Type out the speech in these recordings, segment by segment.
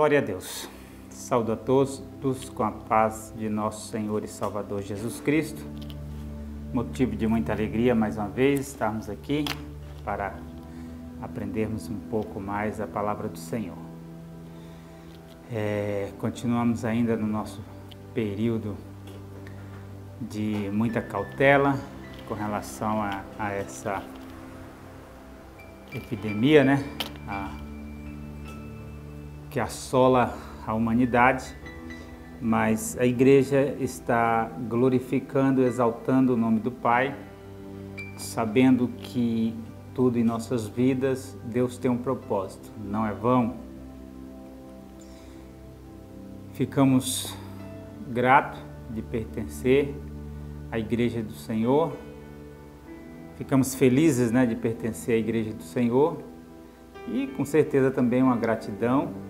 Glória a Deus. Saúdo a todos com a paz de nosso Senhor e Salvador Jesus Cristo. Motivo de muita alegria mais uma vez estarmos aqui para aprendermos um pouco mais a palavra do Senhor. Continuamos ainda no nosso período de muita cautela com relação a essa epidemia, né? Que assola a humanidade, mas a igreja está glorificando, exaltando o nome do Pai, sabendo que tudo em nossas vidas Deus tem um propósito, não é vão. Ficamos gratos de pertencer à igreja do Senhor, ficamos felizes, né, de pertencer à igreja do Senhor e com certeza também uma gratidão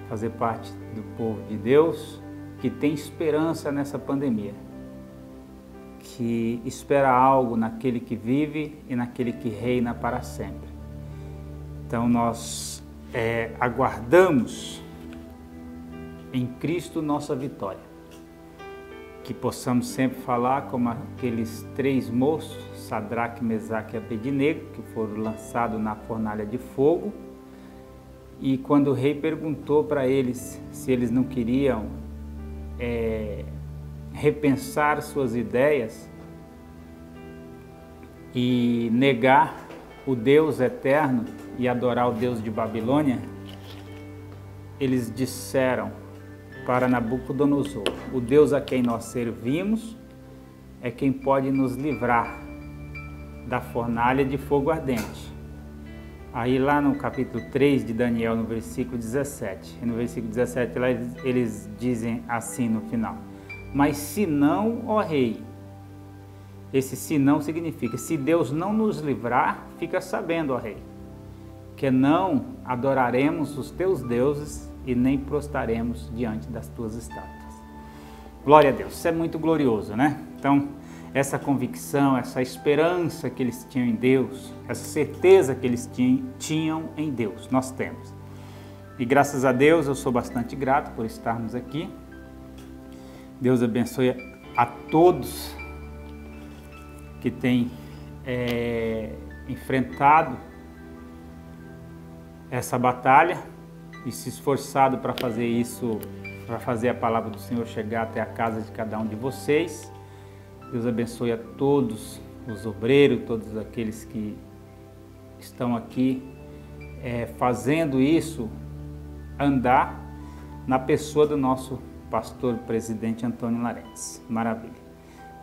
fazer parte do povo de Deus que tem esperança nessa pandemia, que espera algo naquele que vive e naquele que reina para sempre. Então nós aguardamos em Cristo nossa vitória, que possamos sempre falar como aqueles três moços, Sadraque, Mesaque e Abednego, que foram lançados na fornalha de fogo. E quando o rei perguntou para eles se eles não queriam repensar suas ideias e negar o Deus eterno e adorar o Deus de Babilônia, eles disseram para Nabucodonosor: o Deus a quem nós servimos é quem pode nos livrar da fornalha de fogo ardente. Aí lá no capítulo 3 de Daniel, no versículo 17, e no versículo 17 lá eles dizem assim no final: mas se não, ó rei, esse se não significa, se Deus não nos livrar, fica sabendo, ó rei, que não adoraremos os teus deuses e nem prostraremos diante das tuas estátuas. Glória a Deus, isso é muito glorioso, né? Então, essa convicção, essa esperança que eles tinham em Deus, essa certeza que eles tinham em Deus, nós temos. E graças a Deus eu sou bastante grato por estarmos aqui. Deus abençoe a todos que têm enfrentado essa batalha e se esforçado para fazer isso, para fazer a palavra do Senhor chegar até a casa de cada um de vocês. Deus abençoe a todos os obreiros, todos aqueles que estão aqui fazendo isso andar na pessoa do nosso pastor presidente Antônio Laretz. Maravilha.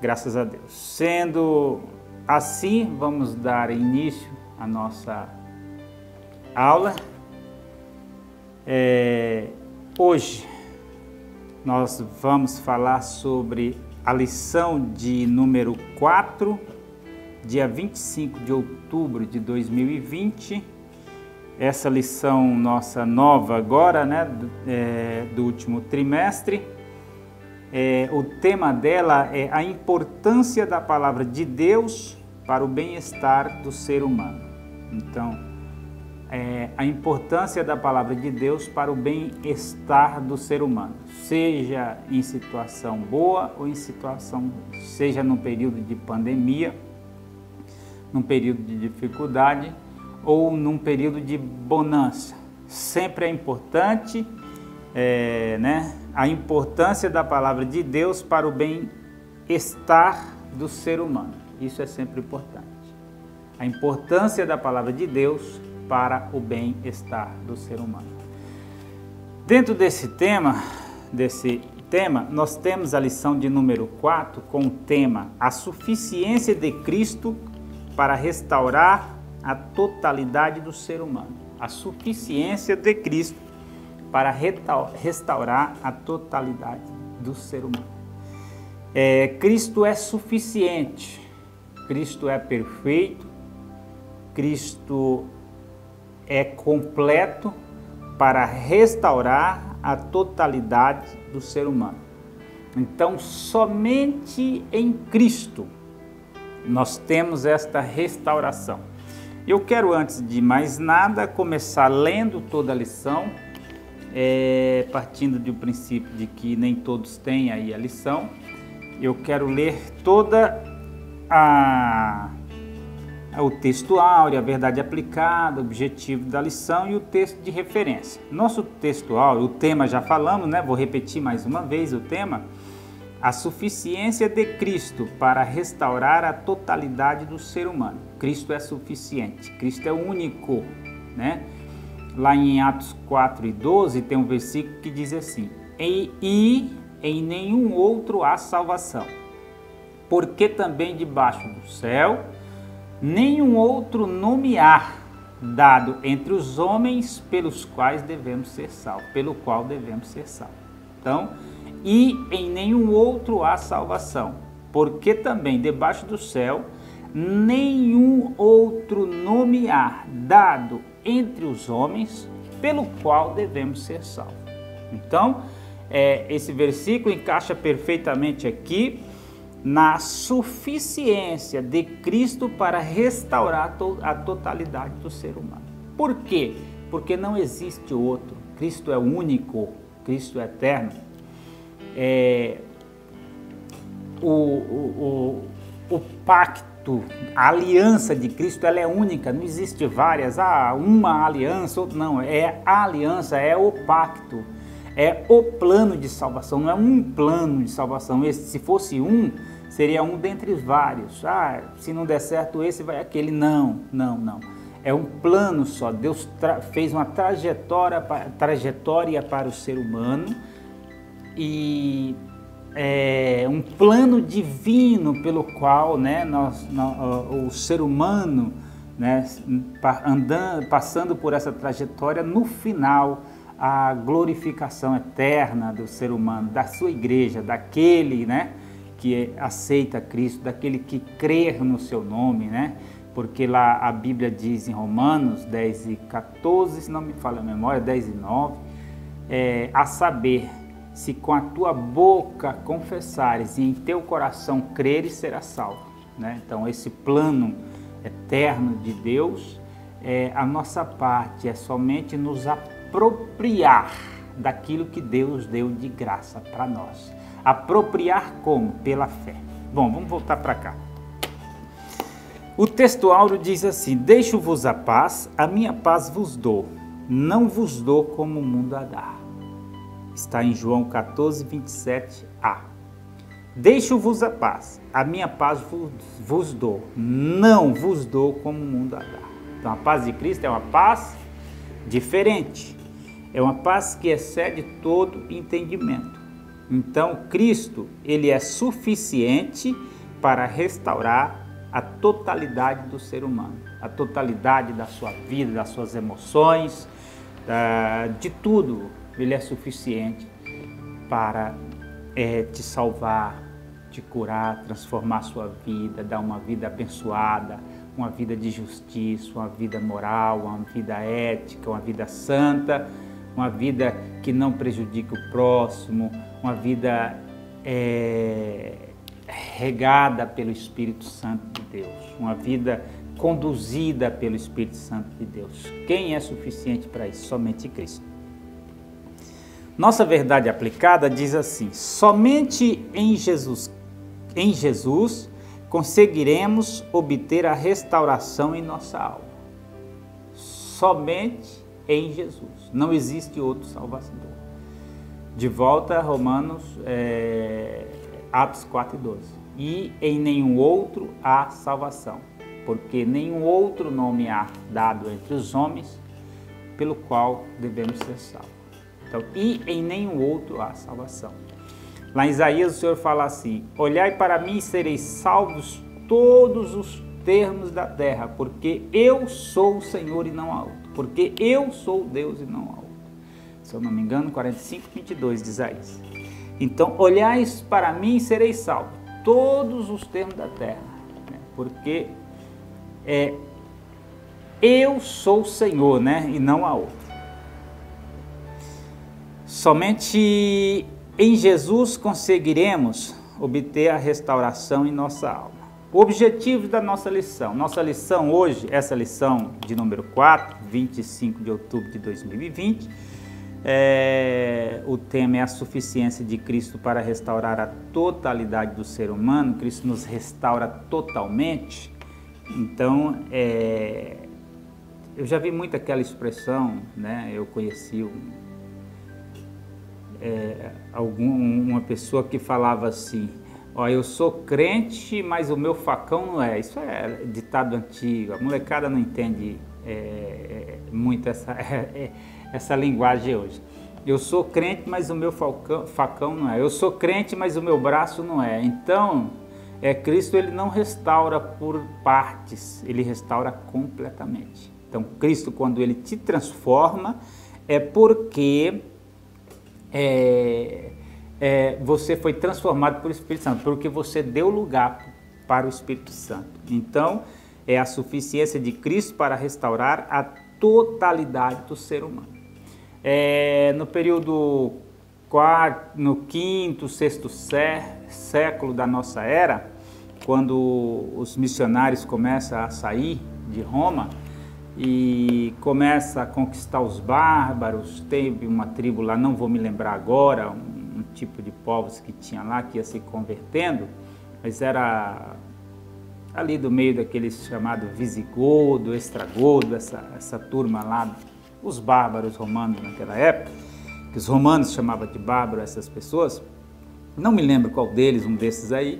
Graças a Deus. Sendo assim, vamos dar início à nossa aula. Hoje nós vamos falar sobre a lição de número 4, dia 25 de outubro de 2020. Essa lição nossa nova agora, né, do último trimestre. O tema dela é a importância da palavra de Deus para o bem-estar do ser humano. Então, a importância da palavra de Deus para o bem-estar do ser humano, seja em situação boa ou em situação ruim, seja num período de pandemia, num período de dificuldade ou num período de bonança. Sempre é importante, a importância da palavra de Deus para o bem-estar do ser humano. Isso é sempre importante. A importância da palavra de Deus para o bem-estar do ser humano. Dentro desse tema, nós temos a lição de número 4 com o tema A suficiência de Cristo para restaurar a totalidade do ser humano. A suficiência de Cristo para restaurar a totalidade do ser humano. Cristo é suficiente, Cristo é perfeito, Cristo é completo para restaurar a totalidade do ser humano. Então, somente em Cristo nós temos esta restauração. Eu quero, antes de mais nada, começar lendo toda a lição partindo do princípio de que nem todos têm aí a lição, eu quero ler toda o texto áureo, a verdade aplicada, o objetivo da lição e o texto de referência. Nosso texto áureo, o tema já falamos, né? Vou repetir mais uma vez o tema: a suficiência de Cristo para restaurar a totalidade do ser humano. Cristo é suficiente, Cristo é o único, né? Lá em Atos 4:12 tem um versículo que diz assim: e em nenhum outro há salvação, porque também debaixo do céu nenhum outro nome há dado entre os homens pelos quais devemos ser salvos, pelo qual devemos ser salvos. Então, e em nenhum outro há salvação, porque também debaixo do céu nenhum outro nome há dado entre os homens pelo qual devemos ser salvos. Então, esse versículo encaixa perfeitamente aqui na suficiência de Cristo para restaurar a totalidade do ser humano. Por quê? Porque não existe outro. Cristo é único, Cristo é eterno. O pacto, a aliança de Cristo, ela é única, não existe várias, uma aliança, outra não, é a aliança, é o pacto, é o plano de salvação, não é um plano de salvação. Se fosse um, seria um dentre vários. Se não der certo esse, vai aquele. Não. É um plano só. Deus fez uma trajetória para o ser humano e um plano divino pelo qual, né, o ser humano, né, passando por essa trajetória, no final, a glorificação eterna do ser humano, da sua igreja, daquele, né, que aceita Cristo, daquele que crê no seu nome, né? Porque lá a Bíblia diz em Romanos 10:14, se não me falha a memória, 10:9, a saber, se com a tua boca confessares e em teu coração creres, serás salvo, né? Então esse plano eterno de Deus, a nossa parte é somente nos apropriar daquilo que Deus deu de graça para nós. Apropriar como? Pela fé. Bom, vamos voltar para cá. O texto áureo diz assim: deixo-vos a paz, a minha paz vos dou, não vos dou como o mundo a dá. Está em João 14:27a. Deixo-vos a paz, a minha paz vos dou, não vos dou como o mundo a dá. Então a paz de Cristo é uma paz diferente, é uma paz que excede todo entendimento. Então, Cristo, ele é suficiente para restaurar a totalidade do ser humano, a totalidade da sua vida, das suas emoções, de tudo. Ele é suficiente para te salvar, te curar, transformar a sua vida, dar uma vida abençoada, uma vida de justiça, uma vida moral, uma vida ética, uma vida santa, uma vida que não prejudique o próximo, uma vida regada pelo Espírito Santo de Deus, uma vida conduzida pelo Espírito Santo de Deus. Quem é suficiente para isso? Somente Cristo. Nossa verdade aplicada diz assim: somente em Jesus conseguiremos obter a restauração em nossa alma. Somente em Jesus. Não existe outro Salvador. De volta a Romanos, Atos 4:12. E em nenhum outro há salvação, porque nenhum outro nome há dado entre os homens pelo qual devemos ser salvos. Então, e em nenhum outro há salvação. Lá em Isaías o Senhor fala assim: olhai para mim e sereis salvos todos os termos da terra, porque eu sou o Senhor e não há outro. Porque eu sou Deus e não há outro. Se eu não me engano, 45:22 de Isaías. Então, olhais para mim e sereis salvos, todos os termos da terra, né? Porque eu sou o Senhor, né? E não há outro. Somente em Jesus conseguiremos obter a restauração em nossa alma. O objetivo da nossa lição hoje, essa lição de número 4, 25 de outubro de 2020, O tema é a suficiência de Cristo para restaurar a totalidade do ser humano. Cristo nos restaura totalmente. Uma eu já vi muito aquela expressão, né? Eu conheci uma pessoa que falava assim: ó, eu sou crente, mas o meu facão não é. Isso é ditado antigo, a molecada não entende muito essa linguagem hoje. Eu sou crente, mas o meu facão não é. Eu sou crente, mas o meu braço não é. Então, Cristo, ele não restaura por partes, ele restaura completamente. Então, Cristo, quando ele te transforma, é porque você foi transformado pelo Espírito Santo, porque você deu lugar para o Espírito Santo. Então, é a suficiência de Cristo para restaurar a totalidade do ser humano. No período no quinto, sexto século da nossa era, quando os missionários começam a sair de Roma e começa a conquistar os bárbaros, teve uma tribo lá, não vou me lembrar agora, um tipo de povos que tinha lá, que ia se convertendo, mas era ali do meio daqueles chamados visigodo, estragodo, essa turma lá, os bárbaros romanos naquela época, que os romanos chamavam de bárbaro essas pessoas, não me lembro qual deles, um desses aí,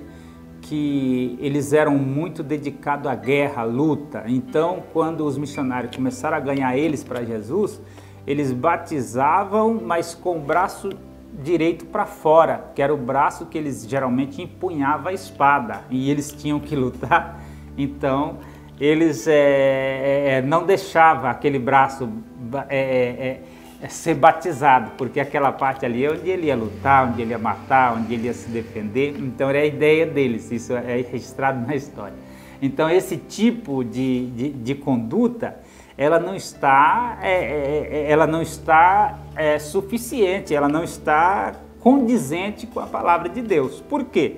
que eles eram muito dedicados à guerra, à luta. Então, quando os missionários começaram a ganhar eles para Jesus, eles batizavam, mas com o braço direito para fora, que era o braço que eles geralmente empunhavam a espada, e eles tinham que lutar. Então, eles não deixavam aquele braço ser batizado, porque aquela parte ali é onde ele ia lutar, onde ele ia matar, onde ele ia se defender. Então era a ideia deles, isso é registrado na história. Então esse tipo de conduta, ela não está suficiente, ela não está condizente com a palavra de Deus. Por quê?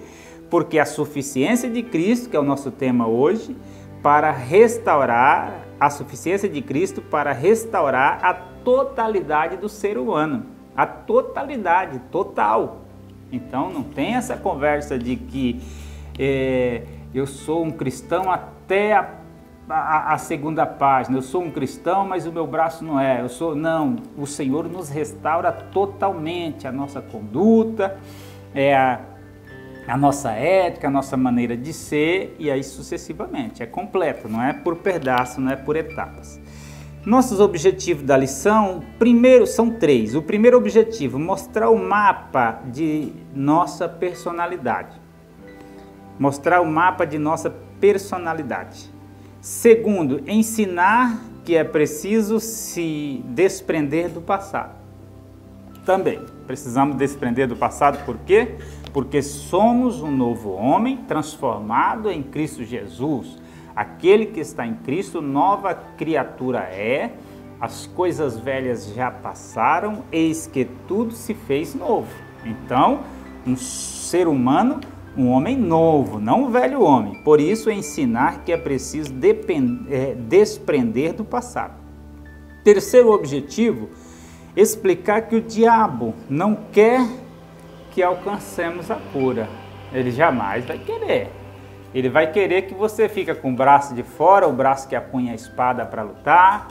Porque a suficiência de Cristo, que é o nosso tema hoje, para restaurar, a suficiência de Cristo para restaurar a totalidade do ser humano, a totalidade, total. Então não tem essa conversa de que eu sou um cristão até a segunda página, eu sou um cristão, mas o meu braço não é, não, o Senhor nos restaura totalmente a nossa conduta, a nossa ética, a nossa maneira de ser, e aí sucessivamente, é completo, não é por pedaço, não é por etapas. Nossos objetivos da lição, primeiro são 3. O primeiro objetivo, mostrar o mapa de nossa personalidade. Mostrar o mapa de nossa personalidade. Segundo, ensinar que é preciso se desprender do passado. Também, precisamos desprender do passado, por quê? Porque somos um novo homem transformado em Cristo Jesus. Aquele que está em Cristo, nova criatura é, as coisas velhas já passaram, eis que tudo se fez novo. Então, um ser humano, um homem novo, não um velho homem. Por isso, ensinar que é preciso desprender do passado. Terceiro objetivo, explicar que o diabo não quer que alcancemos a cura. Ele jamais vai querer. Ele vai querer que você fique com o braço de fora, o braço que apunha a espada para lutar,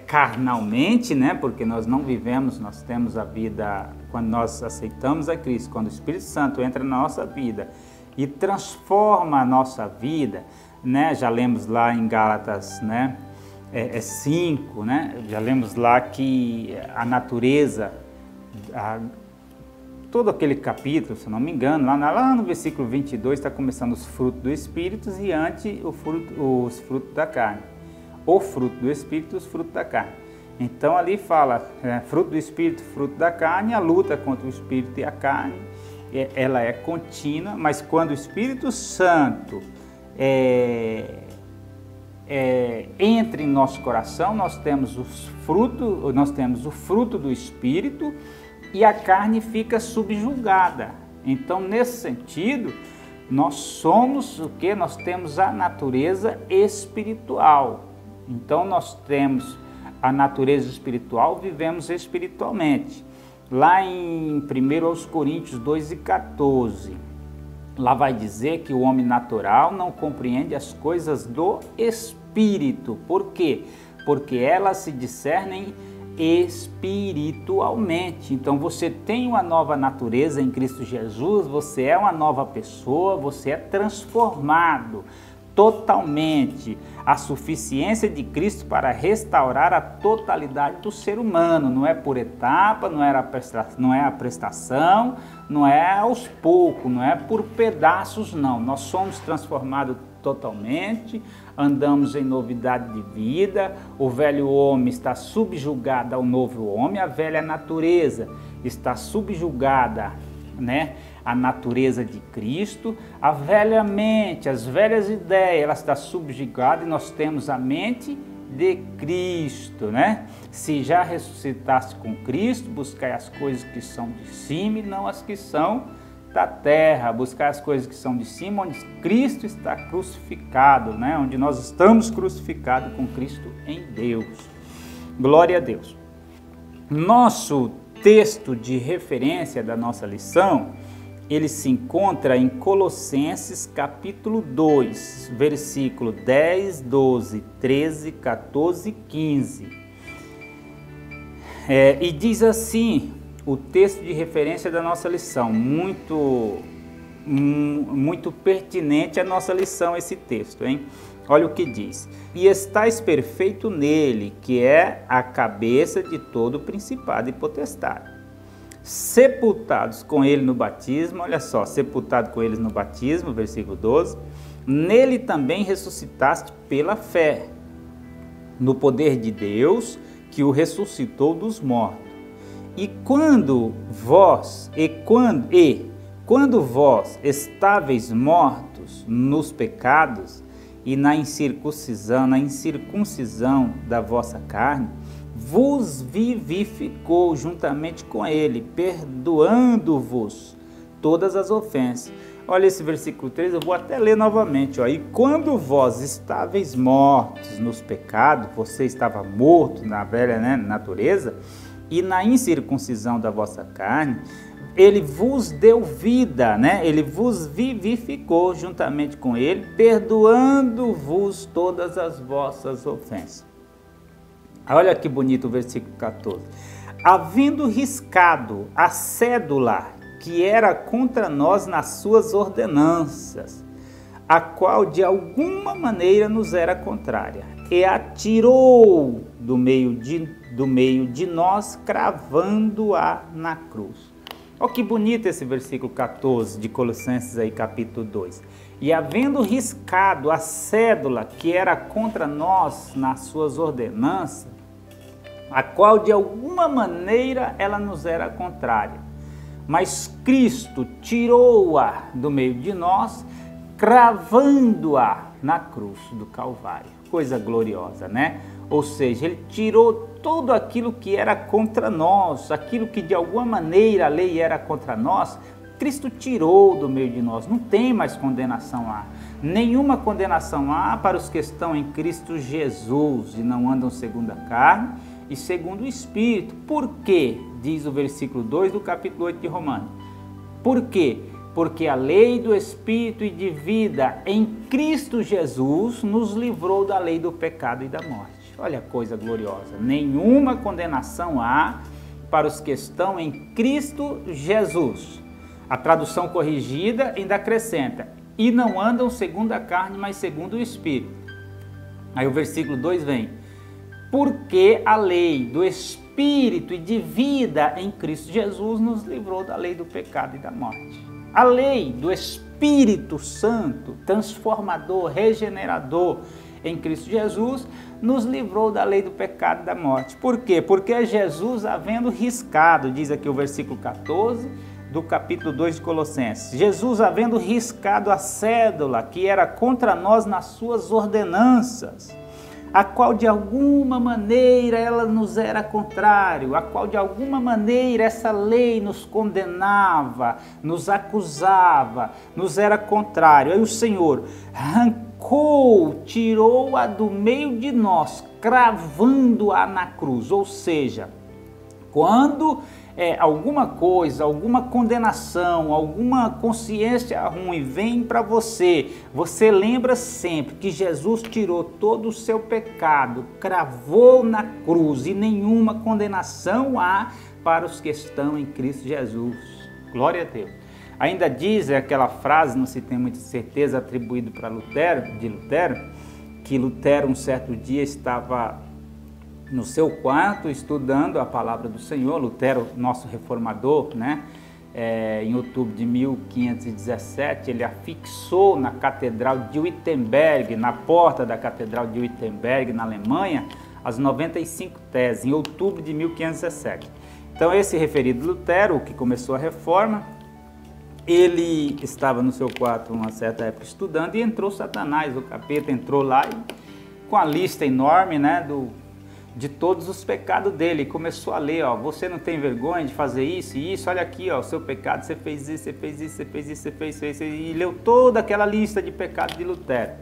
carnalmente, né? Porque nós não vivemos, nós temos a vida, quando nós aceitamos a Cristo, quando o Espírito Santo entra na nossa vida e transforma a nossa vida, né? Já lemos lá em Gálatas, né? 5, né? Já lemos lá que a natureza, todo aquele capítulo, se não me engano, lá no versículo 22 está começando os frutos do Espírito e antes os frutos da carne. O fruto do Espírito e os frutos da carne. Então ali fala, fruto do Espírito, fruto da carne, a luta contra o Espírito e a carne, ela é contínua, mas quando o Espírito Santo entra em nosso coração, nós temos o fruto do Espírito, e a carne fica subjugada. Então, nesse sentido, nós somos o que? Nós temos a natureza espiritual. Então, nós temos a natureza espiritual, vivemos espiritualmente. Lá em 1 Coríntios 2:14, lá vai dizer que o homem natural não compreende as coisas do Espírito. Por quê? Porque elas se discernem espiritualmente. Então você tem uma nova natureza em Cristo Jesus, você é uma nova pessoa, você é transformado totalmente. A suficiência de Cristo para restaurar a totalidade do ser humano, não é por etapa, não é a prestação, não é aos poucos, não é por pedaços, não. Nós somos transformados totalmente, andamos em novidade de vida, o velho homem está subjugado ao novo homem, a velha natureza está subjugada, né, à natureza de Cristo, a velha mente, as velhas ideias, ela está subjugada e nós temos a mente de Cristo, né? Se já ressuscitaste com Cristo, buscai as coisas que são de cima e não as que são da terra, buscar as coisas que são de cima, onde Cristo está crucificado, né? Onde nós estamos crucificados com Cristo em Deus. Glória a Deus. Nosso texto de referência da nossa lição, ele se encontra em Colossenses capítulo 2, versículo 10, 12, 13, 14 e 15. E diz assim, o texto de referência da nossa lição, muito pertinente à nossa lição esse texto, hein? Olha o que diz: e estais perfeito nele, que é a cabeça de todo principado e potestade, sepultados com ele no batismo, olha só, sepultado com eles no batismo, versículo 12, nele também ressuscitaste pela fé, no poder de Deus, que o ressuscitou dos mortos. E quando vós estáveis mortos nos pecados e na incircuncisão da vossa carne, vos vivificou juntamente com ele, perdoando-vos todas as ofensas. Olha esse versículo 3, eu vou até ler novamente. Ó. E quando vós estáveis mortos nos pecados, você estava morto na velha, né, natureza, e na incircuncisão da vossa carne, ele vos deu vida, né? Ele vos vivificou juntamente com ele, perdoando-vos todas as vossas ofensas. Olha que bonito o versículo 14. Havendo riscado a cédula que era contra nós nas suas ordenanças, a qual de alguma maneira nos era contrária, e atirou do meio de nós, cravando-a na cruz. Olha que bonito esse versículo 14 de Colossenses aí, capítulo 2. E havendo riscado a cédula que era contra nós nas suas ordenanças, a qual de alguma maneira ela nos era contrária, mas Cristo tirou-a do meio de nós, cravando-a na cruz do Calvário. Coisa gloriosa, né? Ou seja, ele tirou tudo aquilo que era contra nós, aquilo que de alguma maneira a lei era contra nós, Cristo tirou do meio de nós. Não tem mais condenação lá. Nenhuma condenação há para os que estão em Cristo Jesus e não andam segundo a carne e segundo o Espírito. Por quê? Diz o versículo 2 do capítulo 8 de Romanos. Por quê? Porque a lei do Espírito e de vida em Cristo Jesus nos livrou da lei do pecado e da morte. Olha a coisa gloriosa. Nenhuma condenação há para os que estão em Cristo Jesus. A tradução corrigida ainda acrescenta: e não andam segundo a carne, mas segundo o Espírito. Aí o versículo 2 vem: porque a lei do Espírito e de vida em Cristo Jesus nos livrou da lei do pecado e da morte. A lei do Espírito Santo, transformador, regenerador em Cristo Jesus, nos livrou da lei do pecado e da morte. Por quê? Porque Jesus, havendo riscado, diz aqui o versículo 14 do capítulo 2 de Colossenses, Jesus, havendo riscado a cédula que era contra nós nas suas ordenanças, a qual de alguma maneira ela nos era contrário, a qual de alguma maneira essa lei nos condenava, nos acusava, nos era contrário. Aí o Senhor arrancou arrancou, tirou-a do meio de nós, cravando-a na cruz. Ou seja, quando alguma coisa, alguma condenação, alguma consciência ruim vem para você, você lembra sempre que Jesus tirou todo o seu pecado, cravou na cruz, e nenhuma condenação há para os que estão em Cristo Jesus. Glória a Deus. Ainda diz aquela frase, não se tem muita certeza, atribuído para Lutero, que Lutero um certo dia estava no seu quarto estudando a palavra do Senhor. Lutero, nosso reformador, né? Em outubro de 1517, ele afixou na Catedral de Wittenberg, na porta da Catedral de Wittenberg, na Alemanha, as 95 teses, em outubro de 1517. Então, esse referido Lutero, que começou a reforma, ele estava no seu quarto uma certa época estudando, e entrou Satanás, o capeta, entrou lá e, com a lista enorme, né, de todos os pecados dele, e começou a ler, ó, você não tem vergonha de fazer isso e isso, olha aqui, ó, o seu pecado, você fez isso, você fez isso, você fez isso, você fez isso, e leu toda aquela lista de pecados de Lutero.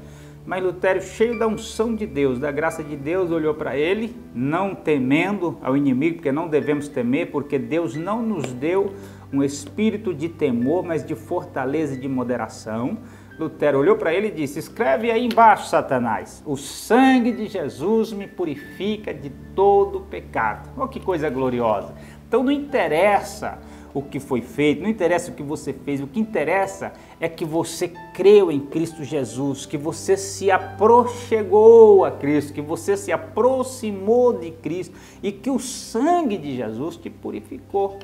Mas Lutero, cheio da unção de Deus, da graça de Deus, olhou para ele, não temendo ao inimigo, porque não devemos temer, porque Deus não nos deu um espírito de temor, mas de fortaleza e de moderação. Lutero olhou para ele e disse, escreve aí embaixo, Satanás, o sangue de Jesus me purifica de todo pecado. Olha que coisa gloriosa. Então não interessa o que foi feito, não interessa o que você fez, o que interessa é que você creu em Cristo Jesus, que você se aproximou a Cristo, que você se aproximou de Cristo e que o sangue de Jesus te purificou.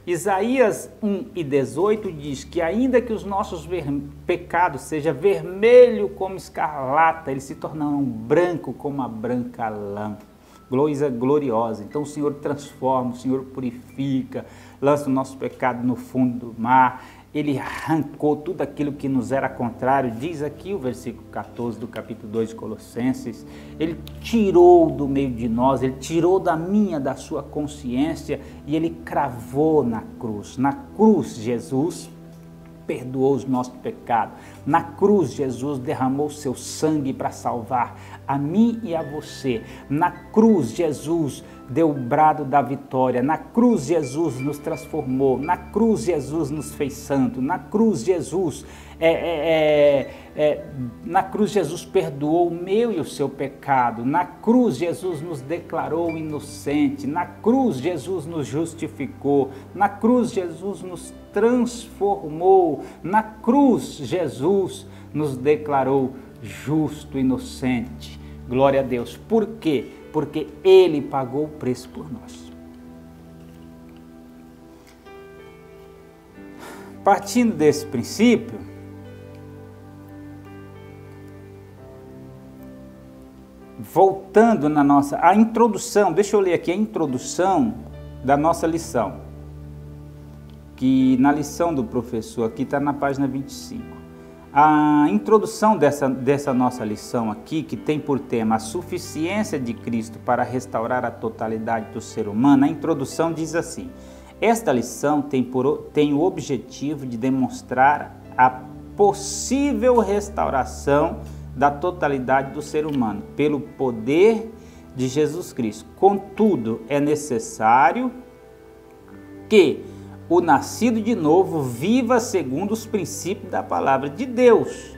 Isaías 1:18 diz que ainda que os nossos pecados sejam vermelho como escarlata, eles se tornarão branco como a branca lã. Coisa gloriosa. Então o Senhor transforma, o Senhor purifica, lança o nosso pecado no fundo do mar. Ele arrancou tudo aquilo que nos era contrário, diz aqui o versículo 14 do capítulo 2 de Colossenses. Ele tirou do meio de nós, ele tirou da sua consciência e ele cravou na cruz. Na cruz, Jesus perdoou os nossos pecados. Na cruz, Jesus derramou seu sangue para salvar a mim e a você. Na cruz, Jesus deu o brado da vitória. Na cruz, Jesus nos transformou. Na cruz, Jesus nos fez santo. Na cruz, Jesus perdoou o meu e o seu pecado. Na cruz, Jesus nos declarou inocente. Na cruz, Jesus nos justificou. Na cruz, Jesus nos transformou. Na cruz, Jesus nos declarou justo, inocente. Glória a Deus. Por quê? Porque Ele pagou o preço por nós. Partindo desse princípio, voltando a introdução, deixa eu ler aqui a introdução da nossa lição, que na lição do professor aqui está na página 25. A introdução dessa nossa lição aqui, que tem por tema a suficiência de Cristo para restaurar a totalidade do ser humano, a introdução diz assim: esta lição tem o objetivo de demonstrar a possível restauração da totalidade do ser humano pelo poder de Jesus Cristo. Contudo, é necessário que o nascido de novo viva segundo os princípios da palavra de Deus,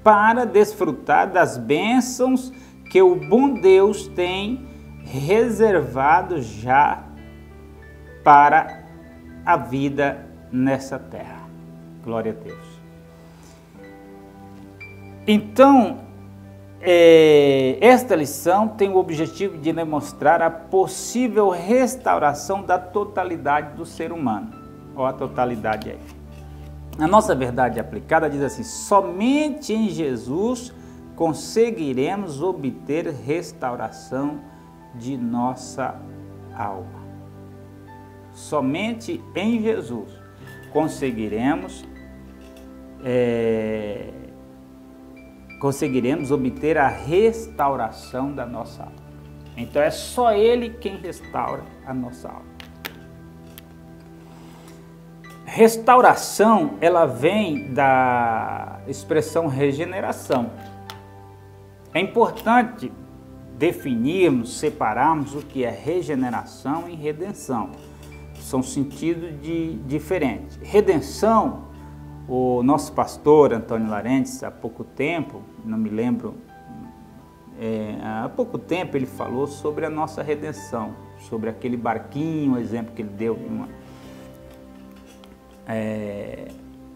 para desfrutar das bênçãos que o bom Deus tem reservado já para a vida nessa terra. Glória a Deus. Então, esta lição tem o objetivo de demonstrar a possível restauração da totalidade do ser humano. Olha a totalidade aí. A nossa verdade aplicada diz assim: somente em Jesus conseguiremos obter restauração de nossa alma. Somente em Jesus conseguiremos obter a restauração da nossa alma. Então é só Ele quem restaura a nossa alma. Restauração, ela vem da expressão regeneração. É importante definirmos, separarmos o que é regeneração e redenção. São sentidos diferentes. Redenção, o nosso pastor Antônio Larentes, há pouco tempo, não me lembro, há pouco tempo ele falou sobre a nossa redenção, sobre aquele barquinho, o exemplo que ele deu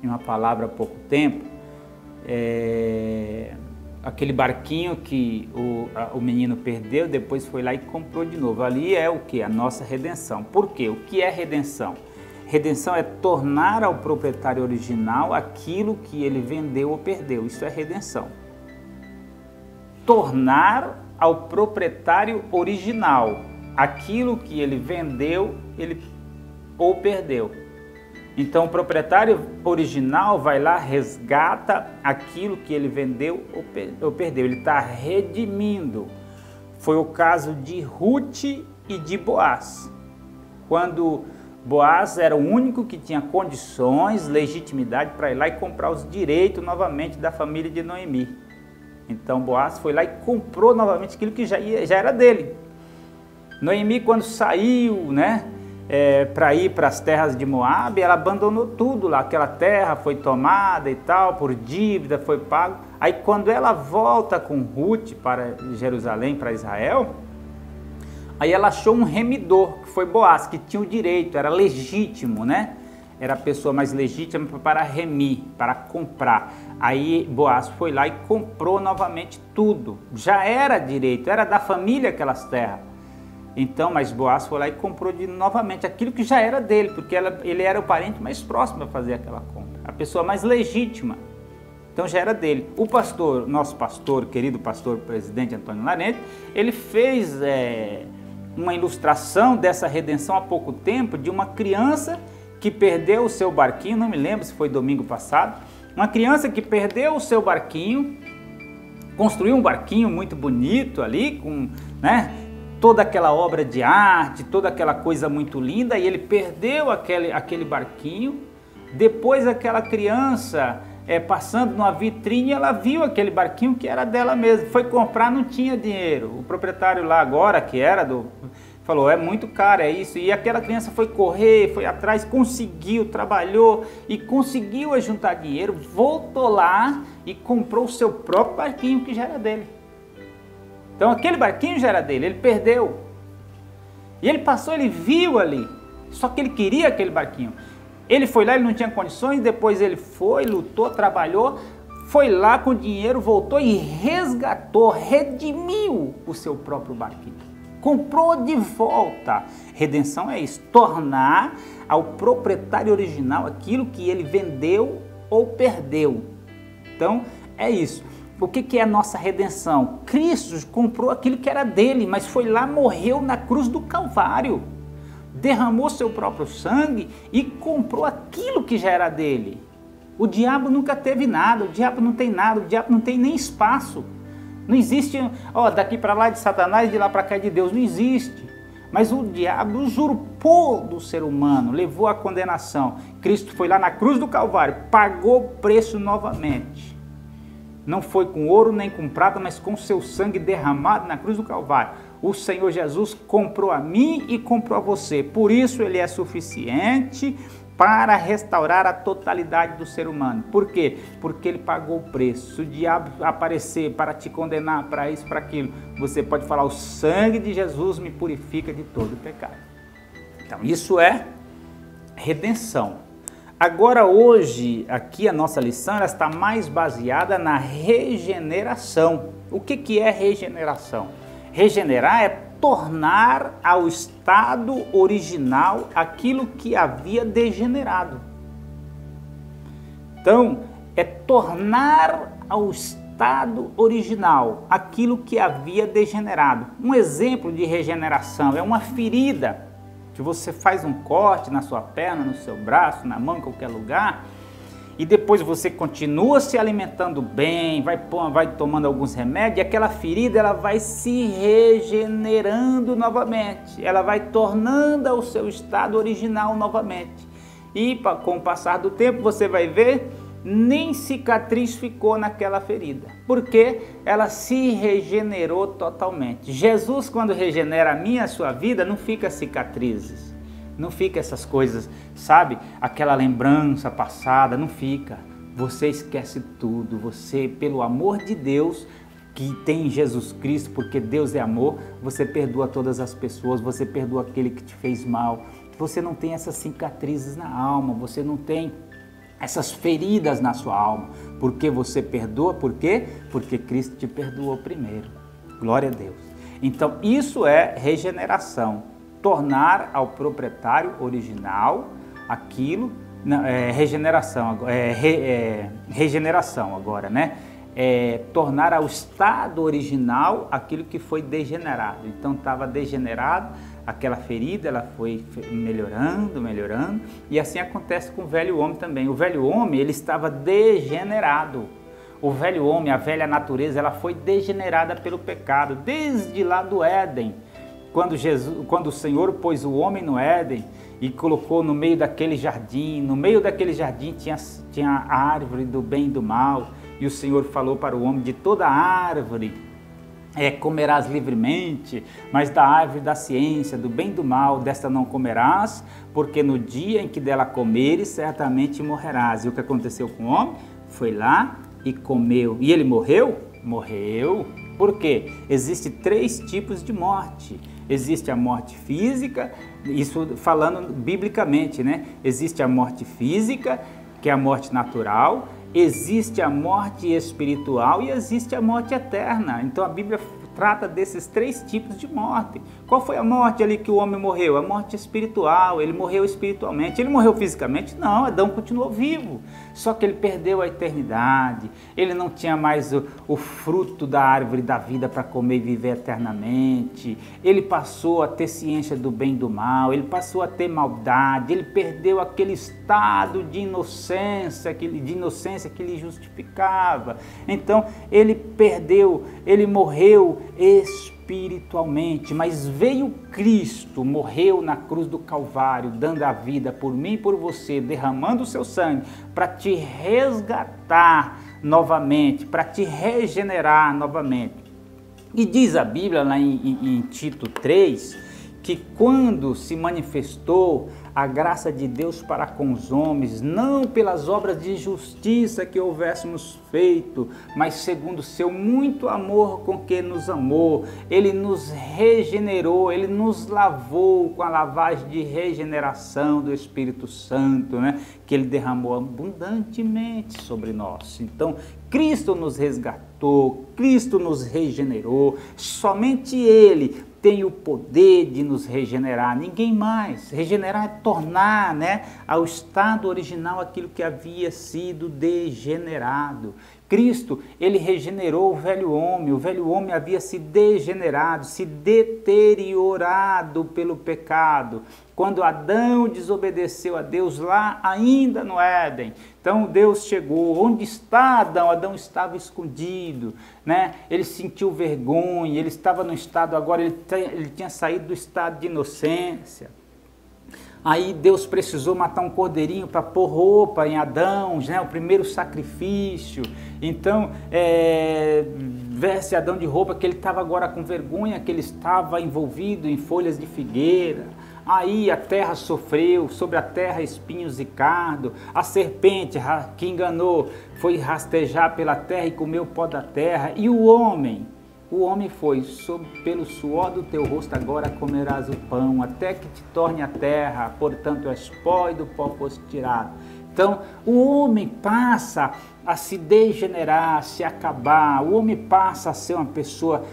em uma palavra há pouco tempo, aquele barquinho que o menino perdeu, depois foi lá e comprou de novo. Ali é o que? A nossa redenção. Por quê? O que é redenção? Redenção é tornar ao proprietário original aquilo que ele vendeu ou perdeu. Isso é redenção. Tornar ao proprietário original aquilo que ele vendeu ou perdeu. Então o proprietário original vai lá, resgata aquilo que ele vendeu ou perdeu. Ele está redimindo. Foi o caso de Ruth e de Boaz. Quando Boaz era o único que tinha condições, legitimidade para ir lá e comprar os direitos novamente da família de Noemi. Então Boaz foi lá e comprou novamente aquilo que já era dele. Noemi, quando saiu, para ir para as terras de Moabe, ela abandonou tudo lá. Aquela terra foi tomada e tal, por dívida, foi pago. Aí quando ela volta com Ruth para Jerusalém, para Israel, aí ela achou um remidor, que foi Boaz, que tinha o direito, era legítimo, Era a pessoa mais legítima para remir, para comprar. Aí Boaz foi lá e comprou novamente tudo. Já era direito, era da família aquelas terras. Então, mas Boaz foi lá e comprou novamente aquilo que já era dele, porque ele era o parente mais próximo para fazer aquela compra. A pessoa mais legítima. Então já era dele. O pastor, nosso pastor, querido pastor presidente Antônio Larentes, ele fez uma ilustração dessa redenção há pouco tempo de uma criança que perdeu o seu barquinho, não me lembro se foi domingo passado, uma criança que perdeu o seu barquinho, construiu um barquinho muito bonito ali, com toda aquela obra de arte, toda aquela coisa muito linda, e ele perdeu aquele barquinho. Depois aquela criança, passando numa vitrine, ela viu aquele barquinho que era dela mesma, foi comprar, não tinha dinheiro. O proprietário lá agora, que era falou, é muito caro, é isso. E aquela criança foi correr, foi atrás, conseguiu, trabalhou e conseguiu juntar dinheiro, voltou lá e comprou o seu próprio barquinho que já era dele. Então aquele barquinho já era dele, ele perdeu. E ele passou, ele viu ali, só que ele queria aquele barquinho. Ele foi lá, ele não tinha condições, depois ele foi, lutou, trabalhou, foi lá com o dinheiro, voltou e resgatou, redimiu o seu próprio barquinho. Comprou de volta. Redenção é isso, tornar ao proprietário original aquilo que ele vendeu ou perdeu. Então é isso. O que é a nossa redenção? Cristo comprou aquilo que era dele, mas foi lá, morreu na cruz do Calvário. Derramou seu próprio sangue e comprou aquilo que já era dele. O diabo nunca teve nada, o diabo não tem nada, o diabo não tem nem espaço. Não existe, daqui para lá de Satanás, de lá para cá de Deus, não existe. Mas o diabo usurpou do ser humano, levou à condenação. Cristo foi lá na cruz do Calvário, pagou o preço novamente. Não foi com ouro nem com prata, mas com seu sangue derramado na cruz do Calvário. O Senhor Jesus comprou a mim e comprou a você. Por isso ele é suficiente para restaurar a totalidade do ser humano. Por quê? Porque ele pagou o preço. Se o diabo aparecer para te condenar, para isso, para aquilo, você pode falar, o sangue de Jesus me purifica de todo pecado. Então isso é redenção. Agora hoje, aqui a nossa lição, ela está mais baseada na regeneração. O que é regeneração? Regenerar é tornar ao estado original aquilo que havia degenerado. Então, é tornar ao estado original aquilo que havia degenerado. Um exemplo de regeneração é uma ferida, que você faz um corte na sua perna, no seu braço, na mão, em qualquer lugar, e depois você continua se alimentando bem, vai tomando alguns remédios, e aquela ferida ela vai se regenerando novamente, ela vai tornando ao seu estado original novamente. e com o passar do tempo você vai ver, nem cicatriz ficou naquela ferida, porque ela se regenerou totalmente. Jesus, quando regenera a minha e a sua vida, não fica cicatrizes, não fica essas coisas, sabe? Aquela lembrança passada, não fica. Você esquece tudo, você, pelo amor de Deus, que tem em Jesus Cristo, porque Deus é amor, você perdoa todas as pessoas, você perdoa aquele que te fez mal. Você não tem essas cicatrizes na alma, você não tem essas feridas na sua alma, porque você perdoa, por quê? Porque Cristo te perdoou primeiro, glória a Deus. Então isso é regeneração, tornar ao proprietário original aquilo, regeneração agora, né? Tornar ao estado original aquilo que foi degenerado. Então estava degenerado, aquela ferida, ela foi melhorando, e assim acontece com o velho homem também. O velho homem, ele estava degenerado. O velho homem, a velha natureza, ela foi degenerada pelo pecado, desde lá do Éden. Quando o Senhor pôs o homem no Éden e colocou no meio daquele jardim, tinha a árvore do bem e do mal, e o Senhor falou para o homem: de toda árvore comerás livremente, mas da árvore da ciência, do bem e do mal, desta não comerás, porque no dia em que dela comeres, certamente morrerás. E o que aconteceu com o homem? Foi lá e comeu. E ele morreu? Morreu. Por quê? Existem 3 tipos de morte. Existe a morte física, isso falando biblicamente, né? Existe a morte física, que é a morte natural. Existe a morte espiritual e existe a morte eterna. Então a Bíblia trata desses 3 tipos de morte. Qual foi a morte ali que o homem morreu? A morte espiritual, ele morreu espiritualmente. Ele morreu fisicamente? Não, Adão continuou vivo. Só que ele perdeu a eternidade, ele não tinha mais o fruto da árvore da vida para comer e viver eternamente. Ele passou a ter ciência do bem e do mal, ele passou a ter maldade, ele perdeu aquele estado de inocência que lhe justificava. Então ele perdeu, ele morreu espiritualmente, mas veio Cristo, morreu na cruz do Calvário, dando a vida por mim e por você, derramando o seu sangue para te resgatar novamente, para te regenerar novamente. E diz a Bíblia lá em Tito 3, que quando se manifestou a graça de Deus para com os homens, não pelas obras de justiça que houvéssemos feito, mas segundo o seu muito amor com que nos amou, ele nos regenerou, ele nos lavou com a lavagem de regeneração do Espírito Santo, né? Que ele derramou abundantemente sobre nós. Então, Cristo nos resgatou, Cristo nos regenerou, somente Ele tem o poder de nos regenerar, ninguém mais. Regenerar é tornar, né, ao estado original aquilo que havia sido degenerado. Cristo, ele regenerou o velho homem havia se degenerado, se deteriorado pelo pecado. Quando Adão desobedeceu a Deus lá ainda no Éden, então Deus chegou, onde está Adão? Adão estava escondido, né? Ele sentiu vergonha, ele estava no estado, agora ele tinha saído do estado de inocência. Aí Deus precisou matar um cordeirinho para pôr roupa em Adão, né? O primeiro sacrifício. Então, veste Adão de roupa, que ele estava agora com vergonha, que ele estava envolvido em folhas de figueira. Aí a terra sofreu, sobre a terra espinhos e cardo. A serpente que enganou foi rastejar pela terra e comeu o pó da terra. E o homem foi, pelo suor do teu rosto agora comerás o pão, até que te torne a terra, portanto és pó e do pó foste tirado. Então, o homem passa a se degenerar, a se acabar, o homem passa a ser uma pessoa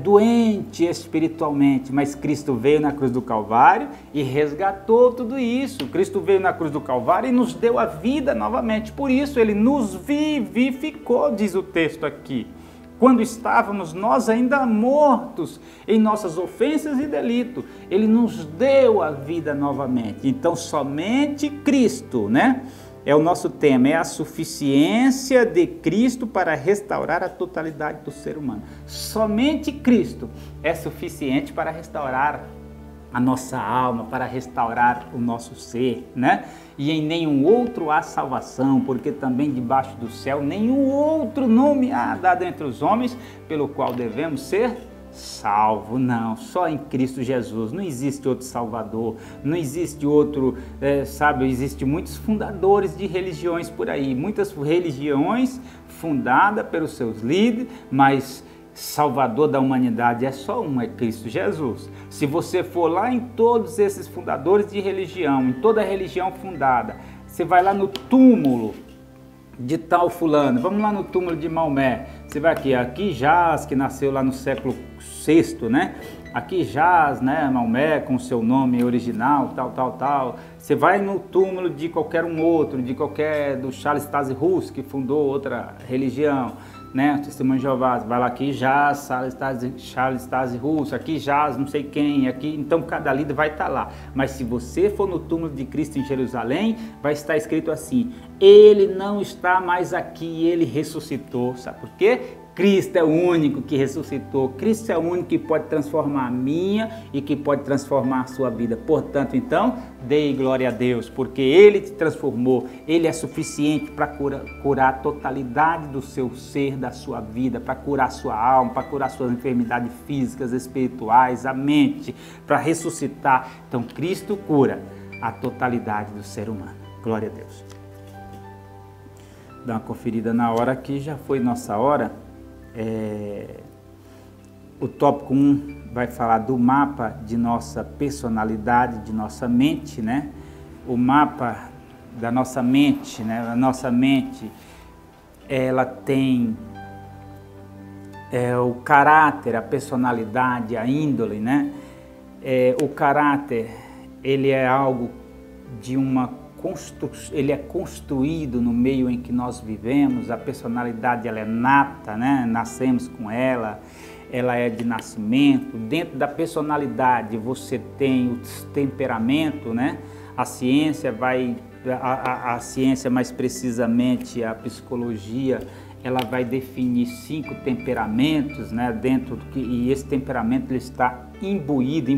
doente espiritualmente, mas Cristo veio na cruz do Calvário e resgatou tudo isso. Cristo veio na cruz do Calvário e nos deu a vida novamente, por isso ele nos vivificou, diz o texto aqui. Quando estávamos nós ainda mortos em nossas ofensas e delitos, ele nos deu a vida novamente. Então somente Cristo, né? É o nosso tema, é a suficiência de Cristo para restaurar a totalidade do ser humano. Somente Cristo é suficiente para restaurar a nossa alma, para restaurar o nosso ser, né? E em nenhum outro há salvação, porque também debaixo do céu nenhum outro nome há dado entre os homens, pelo qual devemos ser salvo. Não, só em Cristo Jesus. Não existe outro Salvador, não existe outro, existem muitos fundadores de religiões por aí, muitas religiões fundadas pelos seus líderes, mas Salvador da humanidade é só um, é Cristo Jesus. Se você for lá em todos esses fundadores de religião, em toda religião fundada, você vai lá no túmulo de tal fulano, vamos lá no túmulo de Maomé, você vai aqui jaz, que nasceu lá no século VI, né? Aqui jaz, né, Maomé, com seu nome original, tal. Você vai no túmulo de qualquer um outro, do Charles Taze Russell, que fundou outra religião, né, Testemunho de Jeová, vai lá, aqui jaz Charles Taze Russell, aqui jaz não sei quem, aqui, então cada líder vai estar lá. Mas se você for no túmulo de Cristo em Jerusalém, vai estar escrito assim: ele não está mais aqui, ele ressuscitou. Sabe por quê? Cristo é o único que ressuscitou, Cristo é o único que pode transformar a minha e que pode transformar a sua vida. Portanto, então, dê glória a Deus, porque Ele te transformou, Ele é suficiente para curar a totalidade do seu ser, da sua vida, para curar a sua alma, para curar suas enfermidades físicas, espirituais, a mente, para ressuscitar. Então, Cristo cura a totalidade do ser humano. Glória a Deus. Dá uma conferida na hora aqui, já foi nossa hora. O tópico 1 vai falar do mapa de nossa personalidade, de nossa mente, né? O mapa da nossa mente, né? A nossa mente, ela tem o caráter, a personalidade, a índole, né? O caráter, ele é algo de ele é construído no meio em que nós vivemos. A personalidade, ela é nata, né? Nascemos com ela é de nascimento. Dentro da personalidade você tem o temperamento, né? A ciência a ciência, mais precisamente a psicologia, ela vai definir 5 temperamentos, né? E esse temperamento ele está embutido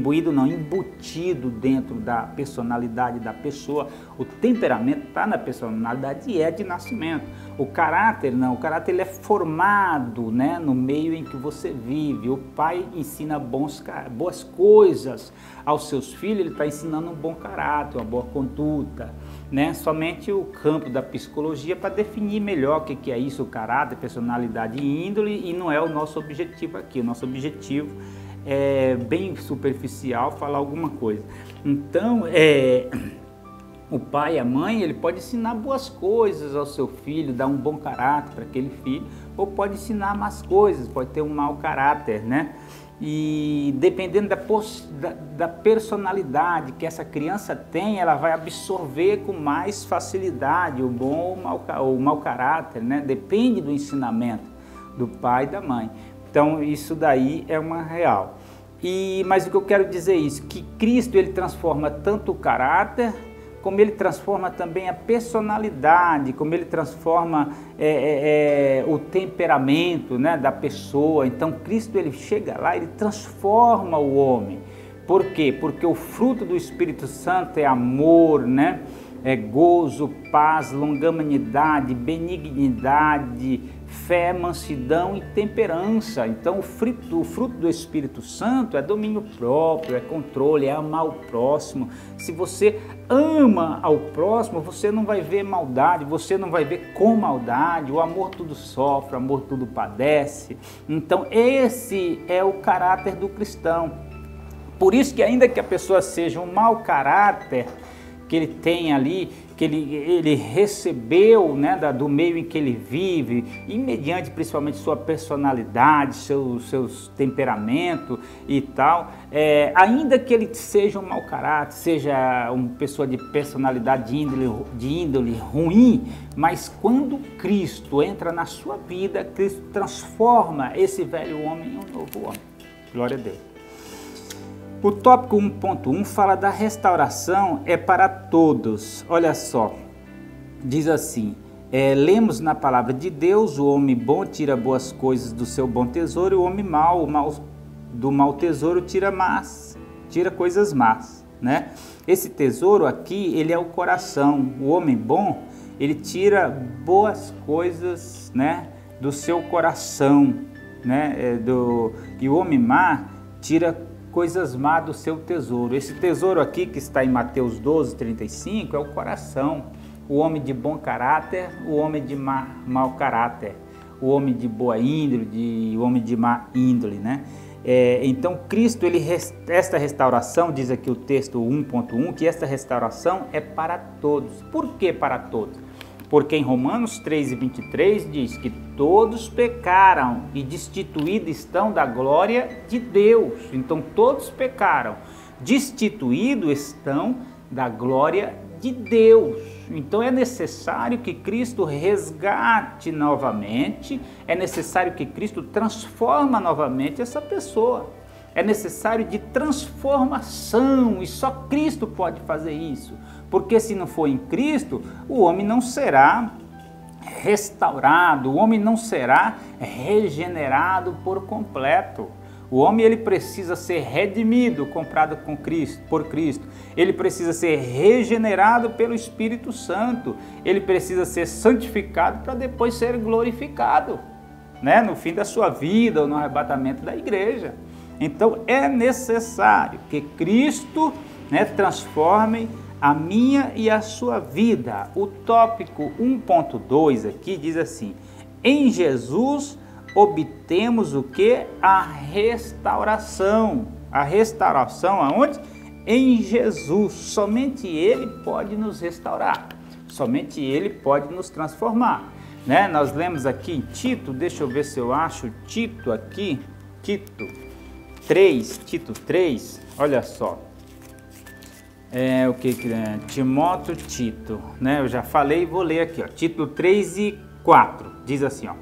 dentro da personalidade da pessoa. O temperamento está na personalidade e é de nascimento. O caráter não, o caráter ele é formado, né, no meio em que você vive. O pai ensina boas coisas aos seus filhos, ele está ensinando um bom caráter, uma boa conduta, né? Somente o campo da psicologia para definir melhor o que é isso, o caráter, personalidade e índole, e não é o nosso objetivo aqui. O nosso objetivo é bem superficial, falar alguma coisa. Então, o pai e a mãe, ele pode ensinar boas coisas ao seu filho, dar um bom caráter para aquele filho, ou pode ensinar más coisas, pode ter um mau caráter, né? E dependendo da personalidade que essa criança tem, ela vai absorver com mais facilidade o bom ou o mau caráter, né? Depende do ensinamento do pai e da mãe. Então, isso daí é uma real. Mas o que eu quero dizer é isso, que Cristo ele transforma tanto o caráter, como ele transforma também a personalidade, como ele transforma o temperamento, né, da pessoa. Então, Cristo ele chega lá, ele transforma o homem. Por quê? Porque o fruto do Espírito Santo é amor, né? É gozo, paz, longanimidade, benignidade, fé, mansidão e temperança. Então o fruto do Espírito Santo é domínio próprio, é controle, é amar o próximo. Se você ama ao próximo, você não vai ver maldade, você não vai ver com maldade. O amor tudo sofre, o amor tudo padece. Então esse é o caráter do cristão. Por isso que ainda que a pessoa seja um mau caráter, que ele tem ali, que ele recebeu, né, do meio em que ele vive, e mediante principalmente sua personalidade, seus temperamento e tal, ainda que ele seja um mau caráter, seja uma pessoa de personalidade de índole ruim, mas quando Cristo entra na sua vida, Cristo transforma esse velho homem em um novo homem. Glória a Deus. O tópico 1.1 fala da restauração é para todos. Olha só, diz assim, lemos na palavra de Deus, o homem bom tira boas coisas do seu bom tesouro, e o homem mau do mau tesouro tira más tira coisas más, né? Esse tesouro aqui, ele é o coração. O homem bom, ele tira boas coisas, né, do seu coração, né? E o homem má tira coisas má do seu tesouro. Esse tesouro aqui que está em Mateus 12:35 é o coração. O homem de bom caráter, o homem de mau caráter, o homem de boa índole, o homem de má índole, né? Então Cristo, esta restauração, diz aqui o texto 1.1, que esta restauração é para todos. Por que para todos? Porque em Romanos 3:23 diz que todos pecaram e destituídos estão da glória de Deus. Então todos pecaram, destituídos estão da glória de Deus. Então é necessário que Cristo resgate novamente, é necessário que Cristo transforme novamente essa pessoa. É necessário de transformação, e só Cristo pode fazer isso. Porque se não for em Cristo, o homem não será restaurado, o homem não será regenerado por completo. O homem, ele precisa ser redimido, comprado por Cristo. Ele precisa ser regenerado pelo Espírito Santo. Ele precisa ser santificado para depois ser glorificado, né? No fim da sua vida ou no arrebatamento da igreja. Então é necessário que Cristo, né, transforme a minha e a sua vida. O tópico 1.2 aqui diz assim: em Jesus obtemos o que? A restauração. A restauração aonde? Em Jesus. Somente Ele pode nos restaurar. Somente Ele pode nos transformar, né? Nós lemos aqui em Tito, deixa eu ver se eu acho Tito aqui, Tito 3, olha só. O que é? Timóteo, Tito, né? Eu já falei e vou ler aqui, ó. Tito 3:4 diz assim, ó: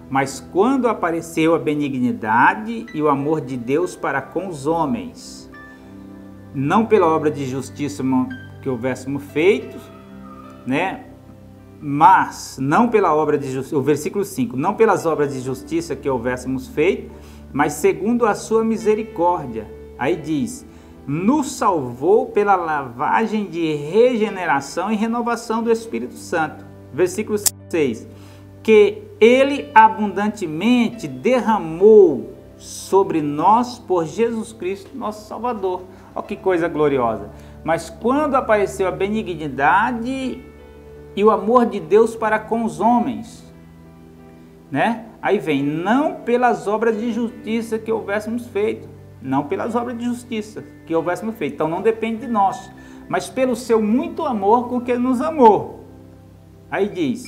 mas quando apareceu a benignidade e o amor de Deus para com os homens, não pela obra de justiça que houvéssemos feito, né? Mas não pela obra de justiça, o versículo 5, não pelas obras de justiça que houvéssemos feito, mas segundo a sua misericórdia. Aí diz: nos salvou pela lavagem de regeneração e renovação do Espírito Santo. Versículo 6, que Ele abundantemente derramou sobre nós por Jesus Cristo, nosso Salvador. Olha que coisa gloriosa. Mas quando apareceu a benignidade e o amor de Deus para com os homens, né? Aí vem, não pelas obras de justiça que houvéssemos feito, não pelas obras de justiça que houvéssemos feito, então não depende de nós, mas pelo seu muito amor com que Ele nos amou. Aí diz: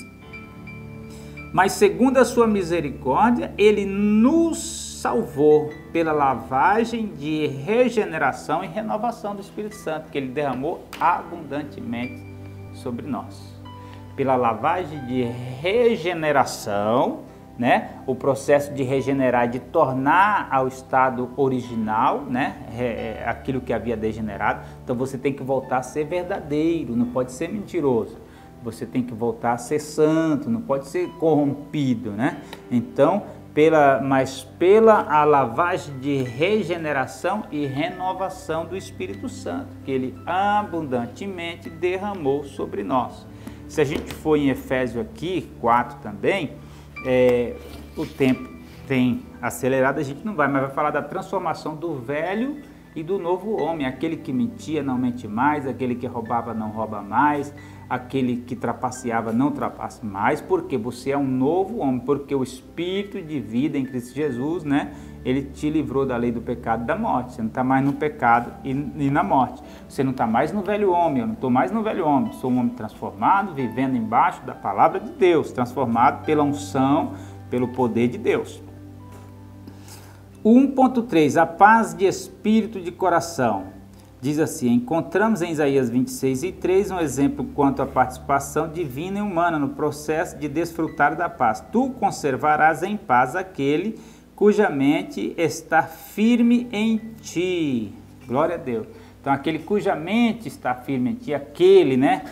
mas segundo a sua misericórdia, Ele nos salvou pela lavagem de regeneração e renovação do Espírito Santo, que Ele derramou abundantemente sobre nós. Pela lavagem de regeneração, né? O processo de regenerar, de tornar ao estado original, né? Aquilo que havia degenerado. Então você tem que voltar a ser verdadeiro, não pode ser mentiroso. Você tem que voltar a ser santo, não pode ser corrompido, né? Então, pela a lavagem de regeneração e renovação do Espírito Santo, que Ele abundantemente derramou sobre nós. Se a gente for em Efésios aqui, 4 também, o tempo tem acelerado, a gente não vai, mas vai falar da transformação do velho e do novo homem. Aquele que mentia não mente mais, aquele que roubava não rouba mais, aquele que trapaceava não trapaça mais, porque você é um novo homem, porque o Espírito de vida em Cristo Jesus, né, Ele te livrou da lei do pecado e da morte. Você não está mais no pecado e na morte. Você não está mais no velho homem, eu não estou mais no velho homem. Sou um homem transformado, vivendo embaixo da palavra de Deus, transformado pela unção, pelo poder de Deus. 1.3, a paz de espírito e de coração. Diz assim: encontramos em Isaías 26:3 um exemplo quanto à participação divina e humana no processo de desfrutar da paz. Tu conservarás em paz aquele cuja mente está firme em ti. Glória a Deus. Então, aquele cuja mente está firme em ti, aquele, né?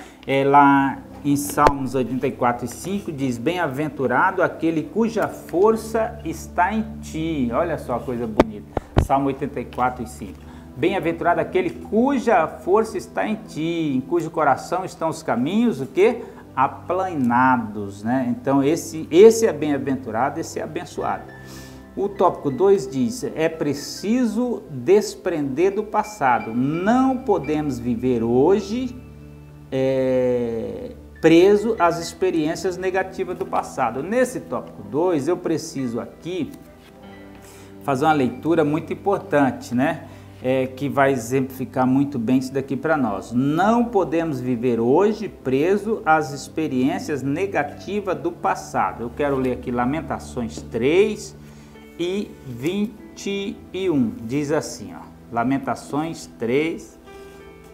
Lá em Salmos 84:5 diz: bem-aventurado aquele cuja força está em ti. Olha só a coisa bonita. Salmo 84:5. Bem-aventurado aquele cuja força está em ti, em cujo coração estão os caminhos, o quê? Aplanados, né? Então esse é bem-aventurado, esse é abençoado. O tópico 2 diz, é preciso desprender do passado. Não podemos viver hoje preso às experiências negativas do passado. Nesse tópico 2, eu preciso aqui fazer uma leitura muito importante, né? Que vai exemplificar muito bem isso daqui para nós. Não podemos viver hoje preso às experiências negativas do passado. Eu quero ler aqui Lamentações 3 e 21. Diz assim, ó, Lamentações 3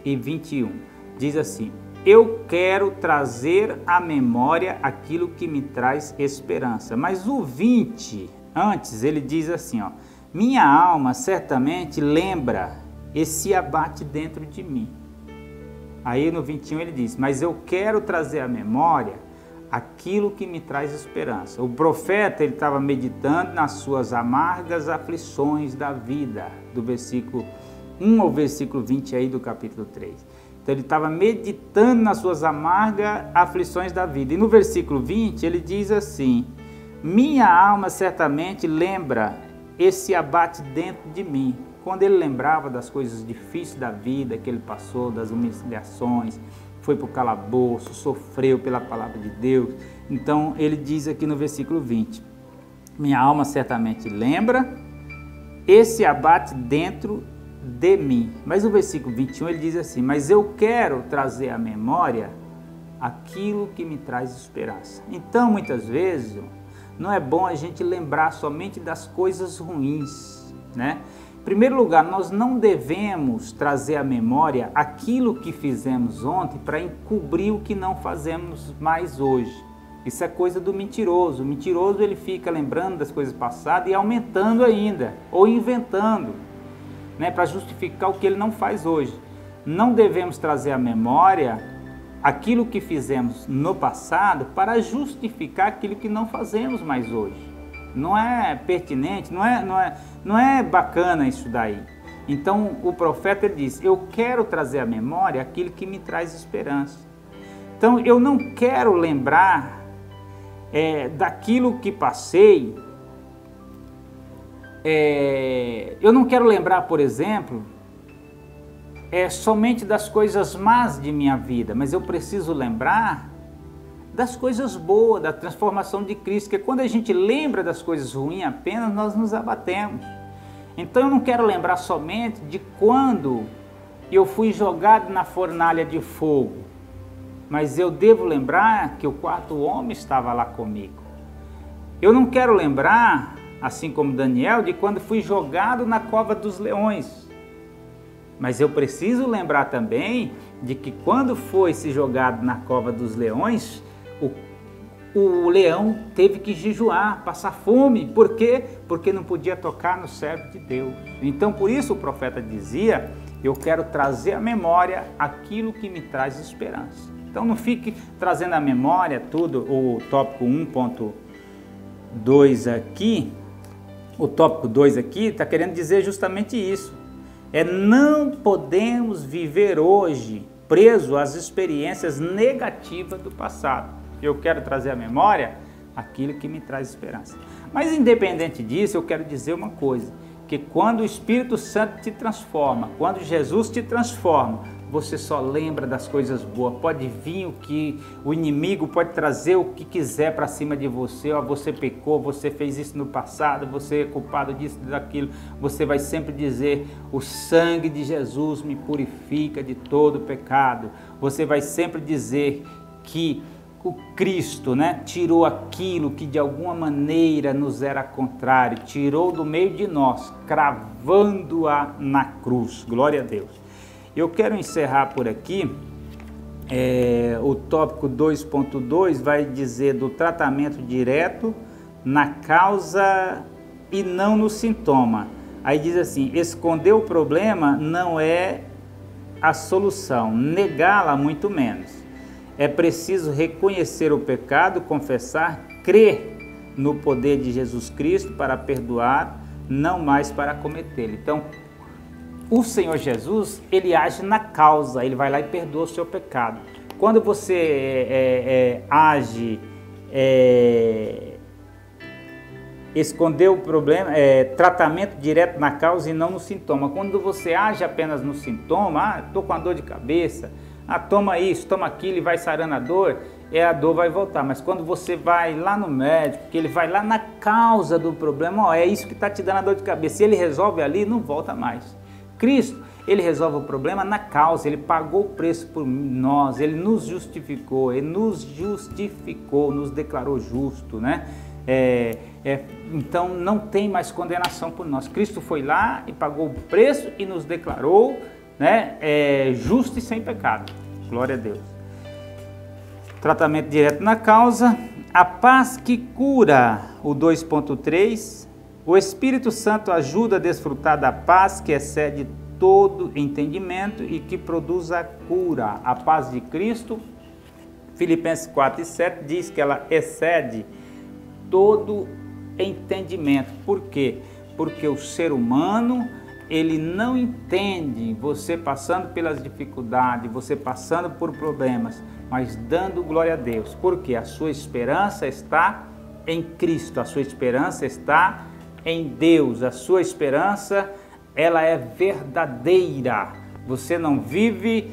e 21. Diz assim, eu quero trazer à memória aquilo que me traz esperança. Mas o 20, antes, ele diz assim, ó, minha alma certamente lembra e se abate dentro de mim. Aí no 21 ele diz, mas eu quero trazer à memória aquilo que me traz esperança. O profeta, ele estava meditando nas suas amargas aflições da vida, do versículo 1 ao versículo 20 aí do capítulo 3. Então ele estava meditando nas suas amargas aflições da vida. E no versículo 20 ele diz assim, minha alma certamente lembra e se abate dentro de mim. Quando ele lembrava das coisas difíceis da vida que ele passou, das humilhações, foi para o calabouço, sofreu pela palavra de Deus. Então ele diz aqui no versículo 20, minha alma certamente lembra e se abate dentro de mim. Mas o versículo 21 ele diz assim, mas eu quero trazer à memória aquilo que me traz esperança. Então muitas vezes não é bom a gente lembrar somente das coisas ruins, né? Em primeiro lugar, nós não devemos trazer à memória aquilo que fizemos ontem para encobrir o que não fazemos mais hoje. Isso é coisa do mentiroso. O mentiroso, ele fica lembrando das coisas passadas e aumentando ainda, ou inventando, né, para justificar o que ele não faz hoje. Não devemos trazer à memória aquilo que fizemos no passado para justificar aquilo que não fazemos mais hoje. Não é pertinente, não é bacana isso daí. Então o profeta ele diz, eu quero trazer à memória aquilo que me traz esperança. Então eu não quero lembrar daquilo que passei, eu não quero lembrar, por exemplo, somente das coisas más de minha vida, mas eu preciso lembrar das coisas boas, da transformação de Cristo, porque quando a gente lembra das coisas ruins apenas, nós nos abatemos. Então eu não quero lembrar somente de quando eu fui jogado na fornalha de fogo, mas eu devo lembrar que o quarto homem estava lá comigo. Eu não quero lembrar, assim como Daniel, de quando fui jogado na cova dos leões, mas eu preciso lembrar também de que quando foi se jogado na cova dos leões, o leão teve que jejuar, passar fome. Por quê? Porque não podia tocar no servo de Deus. Então por isso o profeta dizia, eu quero trazer à memória aquilo que me traz esperança. Então não fique trazendo à memória tudo, o tópico 1.2 aqui, o tópico 2 aqui está querendo dizer justamente isso. Não podemos viver hoje preso às experiências negativas do passado. Eu quero trazer à memória aquilo que me traz esperança. Mas independente disso, eu quero dizer uma coisa, que quando o Espírito Santo te transforma, quando Jesus te transforma, você só lembra das coisas boas. Pode vir o inimigo pode trazer o que quiser para cima de você. Ó, você pecou, você fez isso no passado, você é culpado disso, daquilo. Você vai sempre dizer, o sangue de Jesus me purifica de todo pecado. Você vai sempre dizer que o Cristo, né, tirou aquilo que de alguma maneira nos era contrário, tirou do meio de nós, cravando-a na cruz. Glória a Deus. Eu quero encerrar por aqui, o tópico 2.2 vai dizer do tratamento direto na causa e não no sintoma. Aí diz assim, esconder o problema não é a solução, negá-la muito menos. É preciso reconhecer o pecado, confessar, crer no poder de Jesus Cristo para perdoar, não mais para cometê-lo. Então, o Senhor Jesus, ele age na causa, ele vai lá e perdoa o seu pecado. Quando você age, esconder o problema, tratamento direto na causa e não no sintoma. Quando você age apenas no sintoma, estou com uma dor de cabeça, toma isso, toma aquilo e vai sarando a dor vai voltar. Mas quando você vai lá no médico, que ele vai lá na causa do problema, é isso que está te dando a dor de cabeça, se ele resolve ali, não volta mais. Cristo, ele resolve o problema na causa, ele pagou o preço por nós, ele nos justificou, nos declarou justo, né? Então não tem mais condenação por nós. Cristo foi lá e pagou o preço e nos declarou, né, justo e sem pecado. Glória a Deus. Tratamento direto na causa, a paz que cura, o 2.3, o Espírito Santo ajuda a desfrutar da paz que excede todo entendimento e que produz a cura. A paz de Cristo, Filipenses 4:7 diz que ela excede todo entendimento. Por quê? Porque o ser humano, ele não entende você passando pelas dificuldades, você passando por problemas, mas dando glória a Deus. Porque a sua esperança está em Cristo, a sua esperança está em Deus, a sua esperança, ela é verdadeira. Você não vive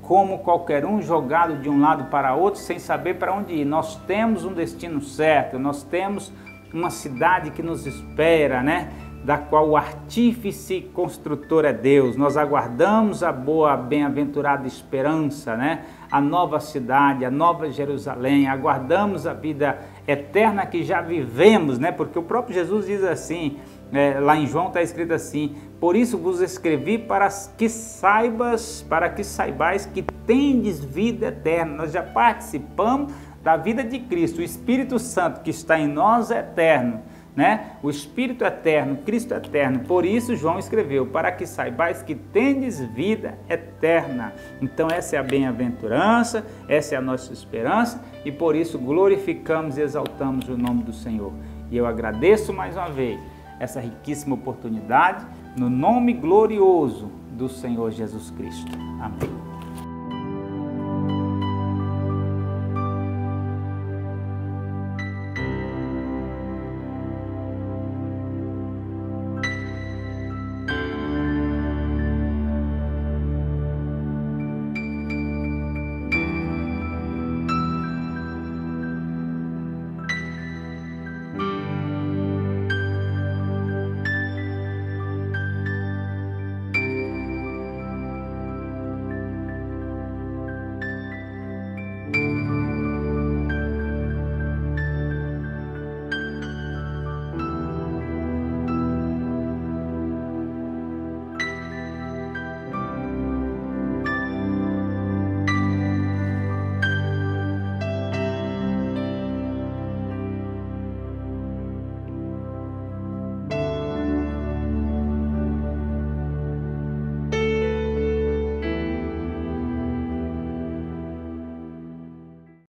como qualquer um, jogado de um lado para outro, sem saber para onde ir. Nós temos um destino certo, nós temos uma cidade que nos espera, né? Da qual o artífice construtor é Deus. Nós aguardamos a boa, bem-aventurada esperança, né? A nova cidade, a nova Jerusalém, aguardamos a vida eterna que já vivemos, né? Porque o próprio Jesus diz assim, lá em João está escrito assim: por isso vos escrevi para que saibais que tendes vida eterna. Nós já participamos da vida de Cristo. O Espírito Santo que está em nós é eterno, né? O Espírito eterno, Cristo eterno. Por isso João escreveu, para que saibais que tendes vida eterna. Então essa é a bem-aventurança, essa é a nossa esperança, e por isso glorificamos e exaltamos o nome do Senhor. E eu agradeço mais uma vez essa riquíssima oportunidade, no nome glorioso do Senhor Jesus Cristo. Amém.